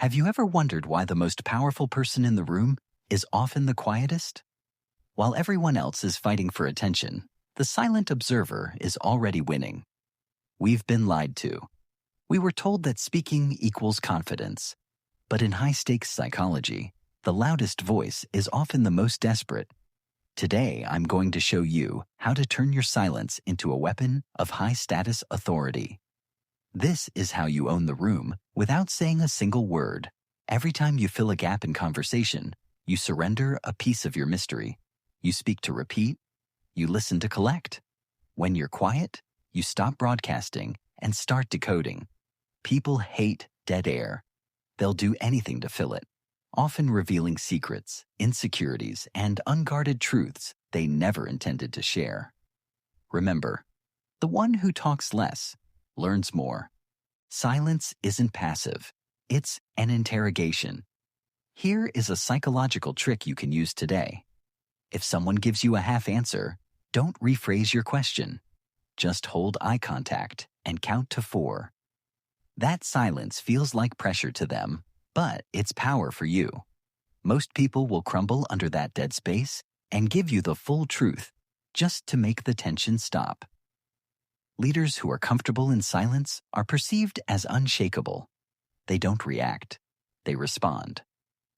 Have you ever wondered why the most powerful person in the room is often the quietest? While everyone else is fighting for attention, the silent observer is already winning. We've been lied to. We were told that speaking equals confidence. But in high-stakes psychology, the loudest voice is often the most desperate. Today, I'm going to show you how to turn your silence into a weapon of high-status authority. This is how you own the room without saying a single word. Every time you fill a gap in conversation, you surrender a piece of your mystery. You speak to repeat. You listen to collect. When you're quiet, you stop broadcasting and start decoding. People hate dead air. They'll do anything to fill it, often revealing secrets, insecurities, and unguarded truths they never intended to share. Remember, the one who talks less learns more. Silence isn't passive. It's an interrogation. Here is a psychological trick you can use today. If someone gives you a half answer, don't rephrase your question. Just hold eye contact and count to 4. That silence feels like pressure to them, but it's power for you. Most people will crumble under that dead space and give you the full truth just to make the tension stop. Leaders who are comfortable in silence are perceived as unshakable. They don't react. They respond.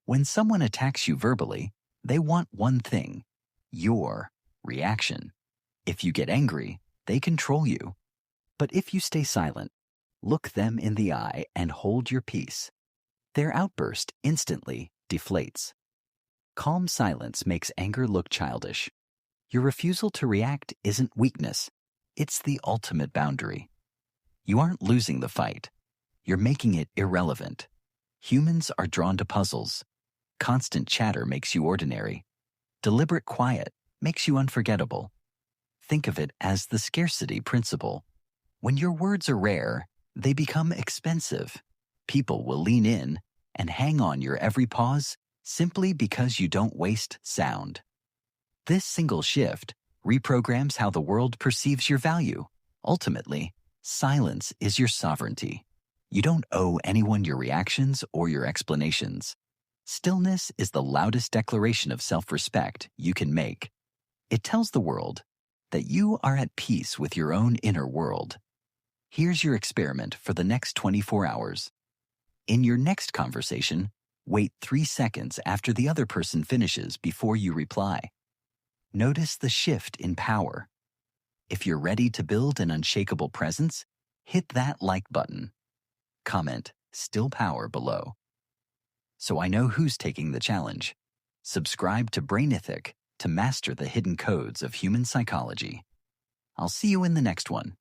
When someone attacks you verbally, they want one thing: your reaction. If you get angry, they control you. But if you stay silent, look them in the eye and hold your peace, their outburst instantly deflates. Calm silence makes anger look childish. Your refusal to react isn't weakness. It's the ultimate boundary. You aren't losing the fight. You're making it irrelevant. Humans are drawn to puzzles. Constant chatter makes you ordinary. Deliberate quiet makes you unforgettable. Think of it as the scarcity principle. When your words are rare, they become expensive. People will lean in and hang on your every pause simply because you don't waste sound. This single shift reprograms how the world perceives your value. Ultimately, silence is your sovereignty. You don't owe anyone your reactions or your explanations. Stillness is the loudest declaration of self-respect you can make. It tells the world that you are at peace with your own inner world. Here's your experiment for the next 24 hours. In your next conversation, wait 3 seconds after the other person finishes before you reply. Notice the shift in power. If you're ready to build an unshakable presence, hit that like button. Comment "Still Power" below. So I know who's taking the challenge. Subscribe to Brainithic to master the hidden codes of human psychology. I'll see you in the next one.